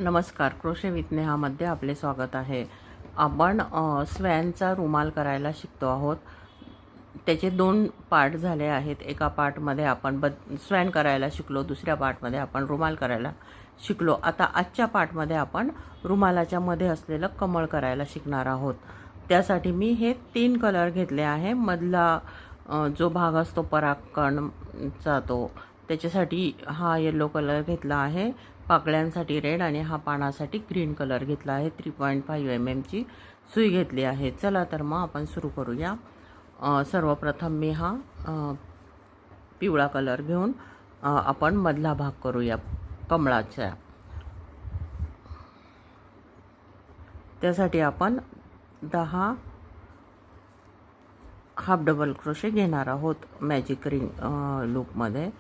नमस्कार, crochet with नेहामध्ये आपले स्वागत आहे. आपण स्वॅनचा रुमाल करायला शिकतो आहोत. त्याचे 2 पार्ट झाले आहेत. एका पार्टमध्ये आपण स्वॅन करायला शिकलो, दुसऱ्या पार्टमध्ये आपण रुमाल करायला शिकलो. आता आजच्या पार्टमध्ये आपण रुमालाच्या मध्ये असलेलं कमळ करायला शिकणार आहोत. त्यासाठी मी हे 3 कलर घेतले आहे. मधला जो भाग असतो परागकणचा त्याच्यासाठी हा येलो कलर घेतला आहे, पाकळ्यांसाठी रेड, आणि हा पानासाठी ग्रीन कलर घेतला आहे. 3.5 mm ची सुई घेतली आहे. चला तर मग आपण सुरू करूया. सर्वप्रथम मी हा पिवळा कलर घेऊन आपण मधला भाग करूया कमळाचा. त्यासाठी आपण 10 हाफ डबल क्रोशे घेणार आहोत मॅजिक रिंग लूपमध्ये.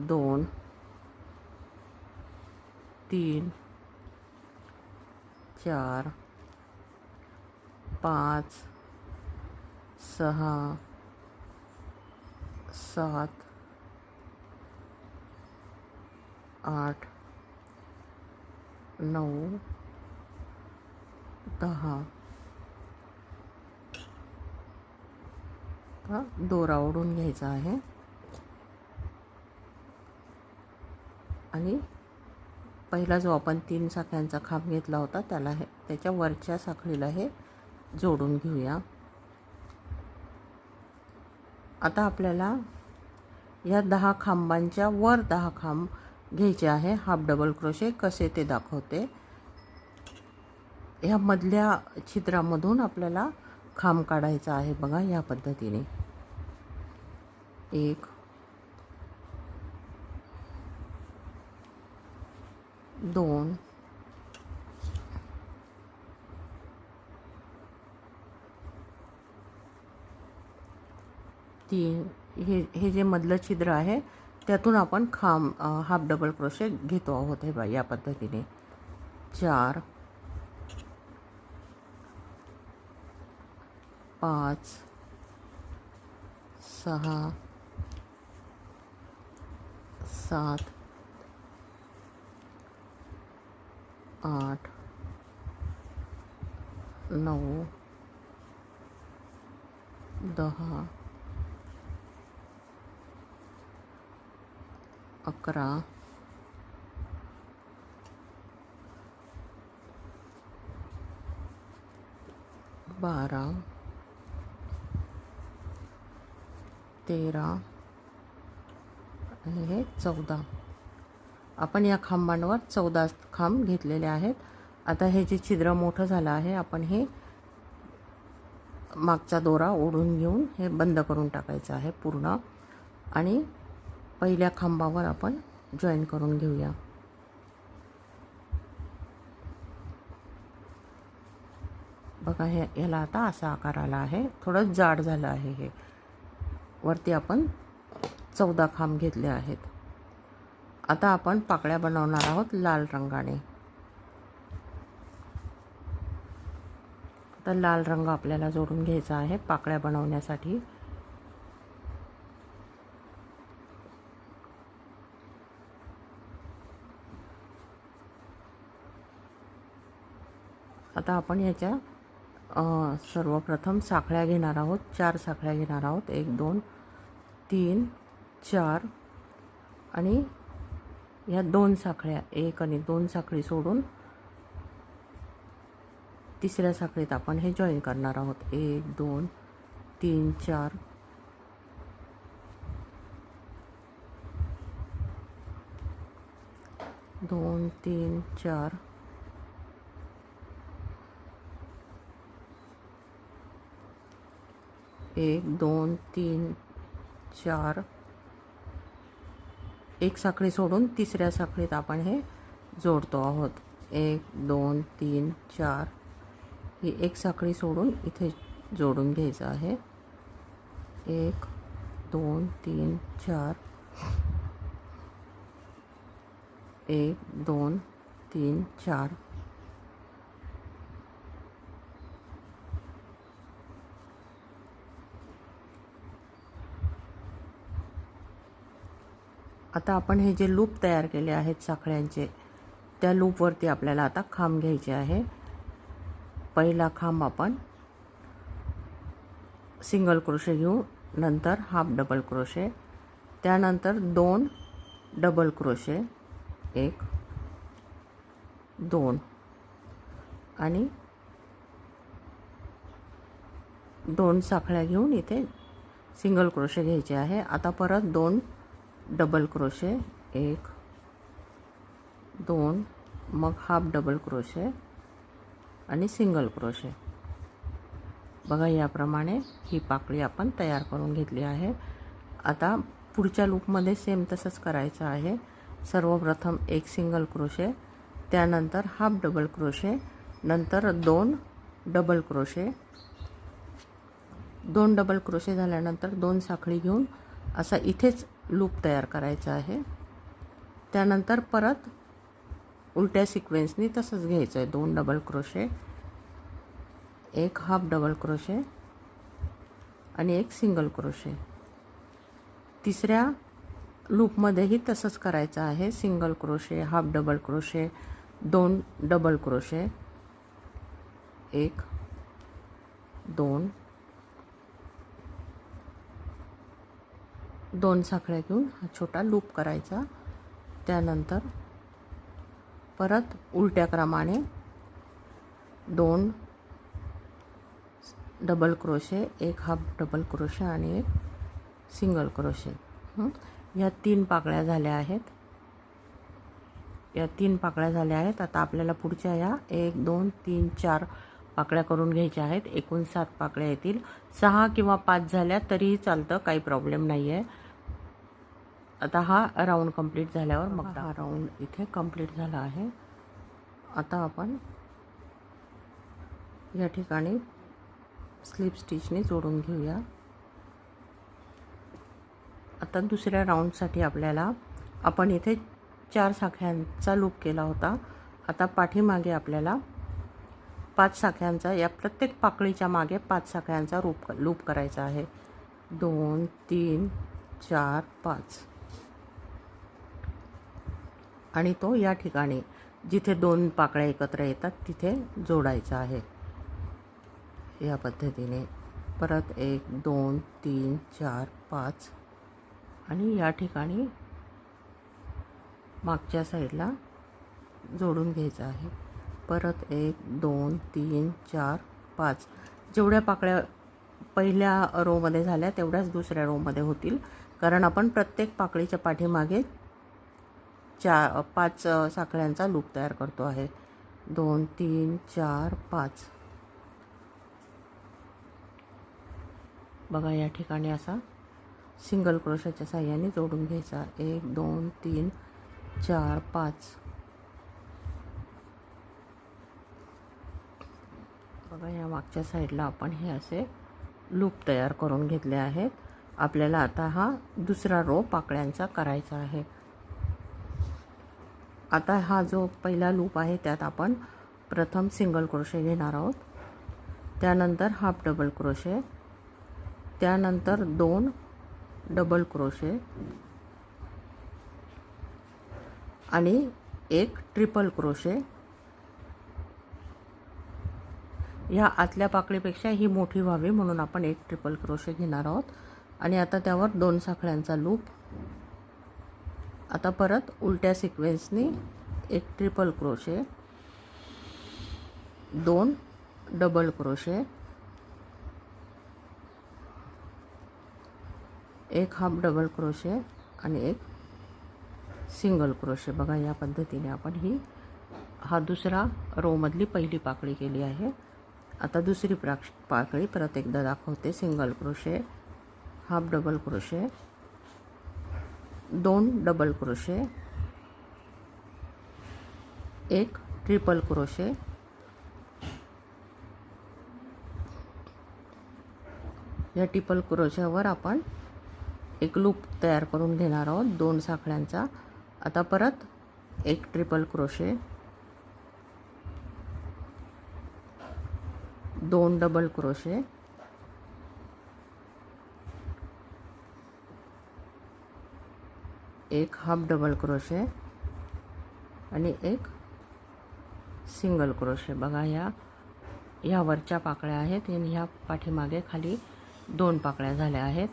2 3 4 5 6 7 8 9 10. दोरा ओढून घ्यायचा आहे आणि पहिला जो आपण 3 साखळ्यांचा खांब घेतला होता त्याला त्याच्या वरच्या साखळीला हे जोडून घेऊया. आता आपल्याला या 10 खांबांच्या वर 10 खांब घ्यायचे आहे. हाफ डबल क्रोशे कसे ते दाखवते. ह्या मधल्या छिद्रामधून आपल्याला खांब काढायचा आहे. बघा या पद्धतीने 1 2 3. हे जे मधलं छिद्र आहे त्यातून आपण खांब हाफ डबल क्रोशे घेतो आहोत. हे बघा या पद्धतीने 4 5 6 7 8 9 10 11 12 13 आणि हे 14. आपण या खांबांवर 14 खांब घेतलेले आहेत. आता हे जे छिद्र मोठं झालं आहे आपण हे मागचा दोरा ओढून घेऊन हे बंद करून टाकायचं आहे पूर्ण, आणि पहिल्या खांबावर आपण जॉईन करून घेऊया. बघा ह्याला आता असा आकार आला आहे. थोडं जाड झालं आहे हे. वरती आपण 14 खांब घेतले आहेत. आता आपण पाकळ्या बनवणार आहोत लाल रंगाने. तर लाल रंग आपल्याला जोडून घ्यायचा आहे पाकळ्या बनवण्यासाठी. आता आपण याच्या सर्वप्रथम साखळ्या घेणार आहोत. 4 साखळ्या घेणार आहोत. 1 2 3 4 आणि या 2 साखळ्या, 1 आणि 2 साखळी सोडून तिसऱ्या साखळीत आपण हे जॉईन करणार आहोत. 1 2 3 4 2 3 4 1 2 3 4. एक साखळी सोडून तिसऱ्या साखळीत आपण हे जोडतो आहोत. 1 2 3 4. ही एक साखळी सोडून इथे जोडून घ्यायचं आहे. 1 2 3 4. 1 2 3 4. आता आपण हे जे लूप तयार केले आहेत साखळ्यांचे त्या लूपवरती आपल्याला आता खांब घ्यायचे आहे. पहिला खांब आपण सिंगल क्रोशे घेऊ, नंतर हाफ डबल क्रोशे, त्यानंतर 2 डबल क्रोशे, 1 2 आणि 2 साखळ्या घेऊन इथे सिंगल क्रोशे घ्यायचे आहे. आता परत 2 डबल क्रोशे, 1 2, मग हाफ डबल क्रोशे आणि सिंगल क्रोशे. बघा याप्रमाणे ही पाकळी आपण तयार करून घेतली आहे. आता पुढच्या लूपमध्ये सेम तसंच करायचं आहे. सर्वप्रथम 1 सिंगल क्रोशे, त्यानंतर हाफ डबल क्रोशे, नंतर 2 डबल क्रोशे. 2 डबल क्रोशे झाल्यानंतर 2 साखळी घेऊन असा इथेच लूप तयार करायचा आहे. त्यानंतर परत उलट्या सिक्वेन्सनी तसंच घ्यायचं आहे. 2 double crochet, 1 half double crochet आणि 1 सिंगल क्रोशे. तिसऱ्या लूपमध्येही तसंच करायचं आहे. Single crochet, half double crochet, 2 double crochet, 1 2 2 साखळ्या घेऊन हा छोटा लूप करायचा. त्यानंतर परत उलट्या क्रमाने 2 double crochet, 1 half double crochet आणि 1 सिंगल क्रोशे. या 3 पाकळ्या झाल्या आहेत. या 3 पाकळ्या झाल्या आहेत. आता आपल्याला पुढच्या या 1 2 3 4 पाकळ्या करून घ्यायच्या आहेत. एकूण 7 पाकळ्या येतील. 6 किंवा 5 झाल्या तरीही चालतं, काही प्रॉब्लेम नाही आहे. आता हा राऊंड कंप्लीट झाल्यावर मग हा राऊंड इथे कंप्लीट झाला आहे. आता आपण या ठिकाणी स्लिप स्टिचने जोडून घेऊया. आता दुसऱ्या राऊंडसाठी आपल्याला आपण इथे 4 साख्यांचा लूप केला होता. आता पाठीमागे आपल्याला 5 साख्यांचा, या प्रत्येक पाकळीच्या मागे 5 साख्यांचा लूप करायचा आहे. 2 3 4 5 आणि तो या ठिकाणी जिथे 2 पाकळ्या एकत्र येतात तिथे जोडायचा आहे. या पद्धतीने परत 1 2 3 4 5 आणि या ठिकाणी मागच्या साईडला जोडून घ्यायचं आहे. परत 1 2 3 4 5 जेवढ्या पाकळ्या पहिल्या रोमध्ये झाल्या तेवढ्याच दुसऱ्या रोमध्ये होतील, कारण आपण प्रत्येक पाकळीच्या पाठीमागे 5 साखळ्यांचा लूप तयार करतो आहे. 2 3 4 5. बघा या ठिकाणी असा सिंगल क्रोशाच्या साहाय्याने जोडून घ्यायचा. 1 2 3 4 5. बघा या मागच्या साईडला आपण हे असे लूप तयार करून घेतले आहेत. आपल्याला आता हा दुसरा रो पाकळ्यांचा करायचा आहे. आता हा जो पहिला लूप आहे त्यात आपण प्रथम सिंगल क्रोशे घेणार आहोत, त्यानंतर हाफ डबल क्रोशे, त्यानंतर 2 डबल क्रोशे आणि 1 ट्रिपल क्रोशे. या आतल्या पाकळीपेक्षा ही मोठी व्हावी म्हणून आपण 1 ट्रिपल क्रोशे घेणार आहोत. आणि आता त्यावर 2 साखळ्यांचा लूप. आता परत उलट्या सिक्वेन्सनी 1 triple crochet, 2 double crochet, 1 half double crochet आणि 1 सिंगल क्रोशे. बघा या पद्धतीने आपण हा दुसरा रो मधली पहिली पाकळी केली आहे. आता दुसरी पाकळी परत एकदा दाखवते. Single crochet, half double crochet, 2 double crochet, 1 triple crochet, या ट्रिपल क्रोशावर आपण एक लूप तयार करून घेणार आहोत 2 साखळ्यांचा. आता परत 1 triple crochet, 2 double crochet, 1 half double crochet आणि 1 सिंगल क्रोशे. बघा ह्या वरच्या पाकळ्या आहेत आणि ह्या पाठीमागे खाली 2 पाकळ्या झाल्या आहेत.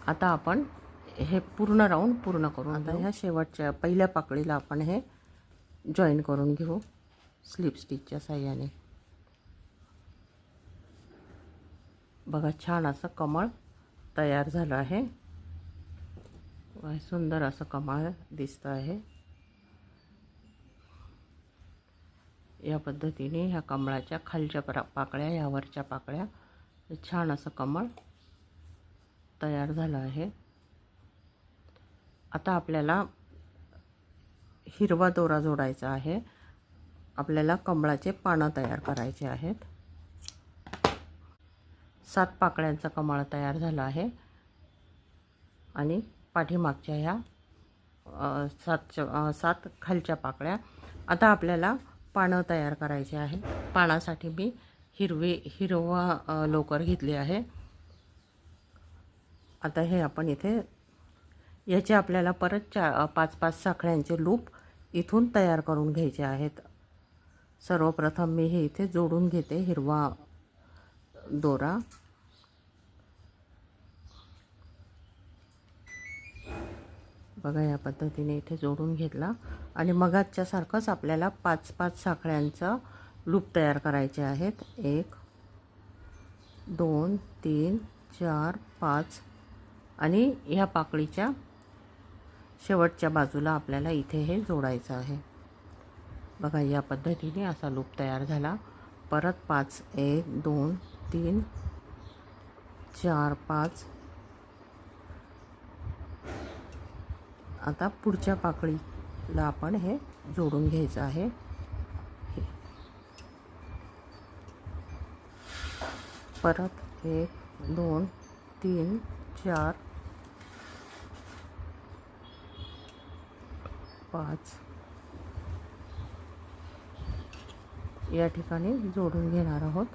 आता आपण हे पूर्ण राऊंड पूर्ण करून आता ह्या शेवटच्या पहिल्या पाकळीला आपण हे जॉईन करून घेऊ स्लिप स्टिचच्या साहाय्याने. बघा छान असं कमळ तयार झालं आहे. सुंदर असं कमळ दिसतं आहे. या पद्धतीने ह्या कमळाच्या खालच्या पाकळ्या ह्या वरच्या पाकळ्या छान असं कमळ तयार झालं आहे. आता आपल्याला हिरवा दोरा जोडायचा आहे. आपल्याला कमळाचे पानं तयार करायचे आहेत. 7 पाकळ्यांचा कमळ तयार झाला आहे आणि पाठीमागच्या ह्या 7 खालच्या पाकळ्या. आता आपल्याला पानं तयार करायचे आहे. पानासाठी मी हिरवा लोकर घेतली आहे. आता हे आपण इथे याचे आपल्याला परत 5-5 साखळ्यांचे लूप इथून तयार करून घ्यायचे आहेत. सर्वप्रथम मी हे इथे जोडून घेते हिरवा दोरा. बघा या पद्धतीने इथे जोडून घेतला आणि मगाच्या सारखंच आपल्याला 5-5 साखळ्यांचा लूप तयार करायचे आहेत. 1 2 3 4 5 आणि ह्या पाकळीच्या शेवटच्या बाजूला आपल्याला इथे हे जोडायचं आहे. बघा या पद्धतीने असा लूप तयार झाला. परत 5 1 2 3 4 5. आता पुढच्या पाकळीला आपण हे जोडून घ्यायचं आहे. परत 1 2 3 4 5 या ठिकाणी जोडून घेणार आहोत.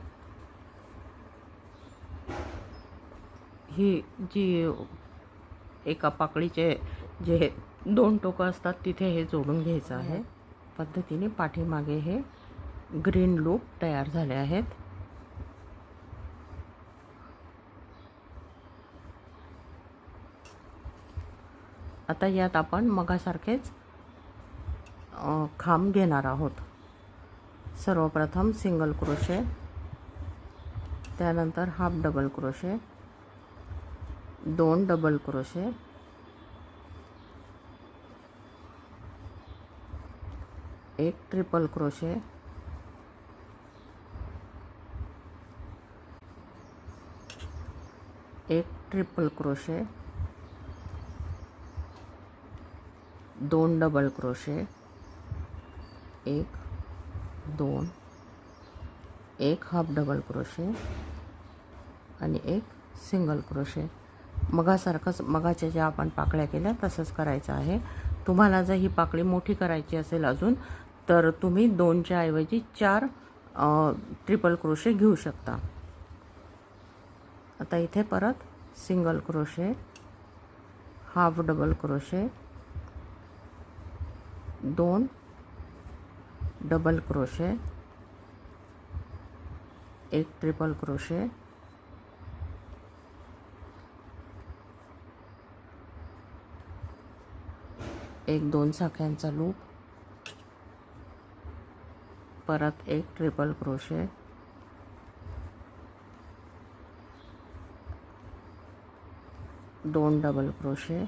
ही जी एका पाकळीचे जे 2 टोकं असतात तिथे हे जोडून घ्यायचं आहे. पद्धतीने पाठीमागे हे ग्रीन लूप तयार झाले आहेत. आता यात आपण मगासारखेच खांब घेणार आहोत. सर्वप्रथम सिंगल क्रोशे, त्यानंतर half double crochet, 2 double crochet, 1 triple crochet, 1 triple crochet, 2 double crochet, 1 2 1 half double crochet आणि 1 सिंगल क्रोशे. मगासारखंच मगाच्या ज्या आपण पाकळ्या केल्या तसंच करायचं आहे. तुम्हाला जर ही पाकळी मोठी करायची असेल अजून तर तुम्ही 2च्या ऐवजी 4 ट्रिपल क्रोशे घेऊ शकता. आता इथे परत single crochet, half double crochet, 2 double crochet, 1 triple crochet, 1-2 साख्यांचा लूप, परत 1 ट्रिपल क्रोशे, 2 डबल क्रोशे.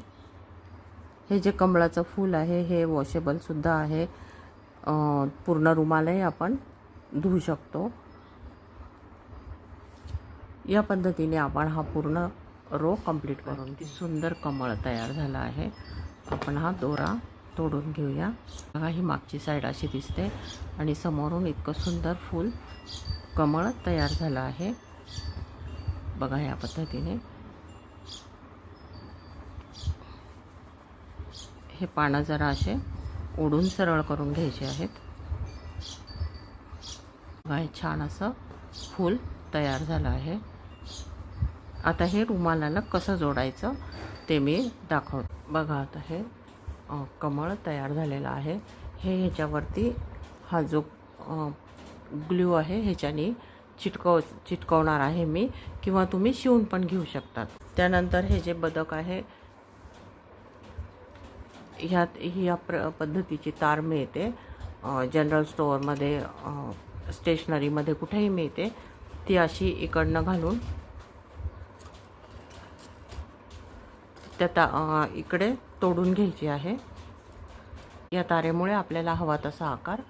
हे जे कमळाचं फूल आहे हे वॉशेबल सुद्धा आहे. पूर्ण रुमालही आपण धुवू शकतो. या पद्धतीने आपण हा पूर्ण रो कंप्लीट करून सुंदर कमळ तयार झाला आहे. आपण हा दोरा तोडून घेऊया. बघा ही मागची साईड अशी दिसते आणि समोरून इतकं सुंदर फूल कमळ तयार झालं आहे. बघा या पद्धतीने हे पानं जरा असे ओढून सरळ करून घ्यायचे आहेत. बघा हे छान असं फूल तयार झालं आहे. आता हे रुमालाला कसं जोडायचं ते मी दाखवतो. बघा आता हे कमळ तयार झालेलं आहे. हे ह्याच्यावरती हा जो ग्लू आहे ह्याच्याने चिटकवणार आहे मी, किंवा तुम्ही शिवून पण घेऊ शकतात. त्यानंतर हे जे बदक आहे ह्यात या पद्धतीची तार मिळते. जनरल स्टोअरमध्ये, स्टेशनरीमध्ये कुठेही मिळते. ती अशी इकडनं घालून त्या इकडे तोडून घ्यायची आहे. या तारेमुळे आपल्याला हवा तसा आकार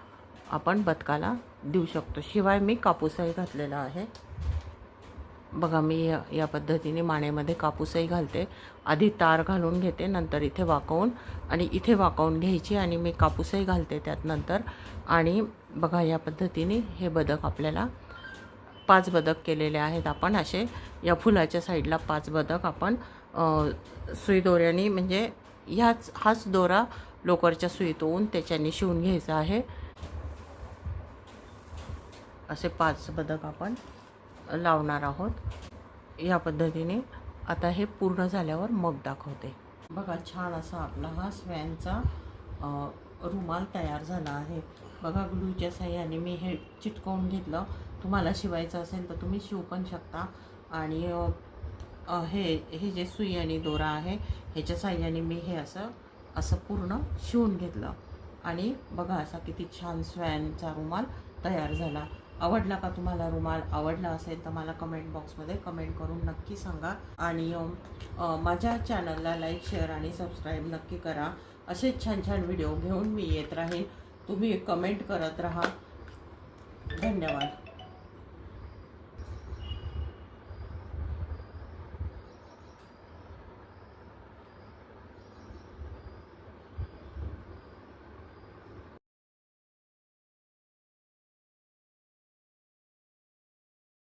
आपण बदकाला देऊ शकतो. शिवाय मी कापूसही घातलेला आहे. बघा, मी या पद्धतीने मानेमध्ये कापूसही घालते. आधी तार घालून घेते, नंतर इथे वाकवून आणि इथे वाकवून घ्यायची आणि मी कापूसही घालते त्यात नंतर. आणि बघा, या पद्धतीने हे बदक आपल्याला 5 बदक केलेले आहेत आपण. असे या फुलाच्या साईडला 5 बदक आपण सुई दोऱ्याने, म्हणजे हाच दोरा लोकरच्या सुईतून त्याच्याने शिवून घ्यायचा आहे. असे 5 बदक आपण लावणार आहोत या पद्धतीने. आता हे पूर्ण झाल्यावर मग दाखवते. बघा, छान असा आपला हा स्वॅनचा रुमाल तयार झाला आहे. बघा, ग्लूच्या साह्याने मी हे चिटकवून घेतलं. तुम्हाला शिवायचं असेल तर तुम्ही शिवू पण शकता. आणि हे जे सुई आणि दोरा आहे ह्याच्या साह्याने मी हे असं पूर्ण शिवून घेतलं. आणि बघा, असा किती छान स्वॅनचा रुमाल तयार झाला. आवडला का तुम्हाला रुमाल? आवडला असेल तर मला कमेंट बॉक्समध्ये कमेंट करून नक्की सांगा. आणि माझ्या चॅनलला लाईक, शेअर आणि सबस्क्राईब नक्की करा. असेच छान छान व्हिडिओ घेऊन मी येत राहीन. तुम्ही कमेंट करत राहा. धन्यवाद.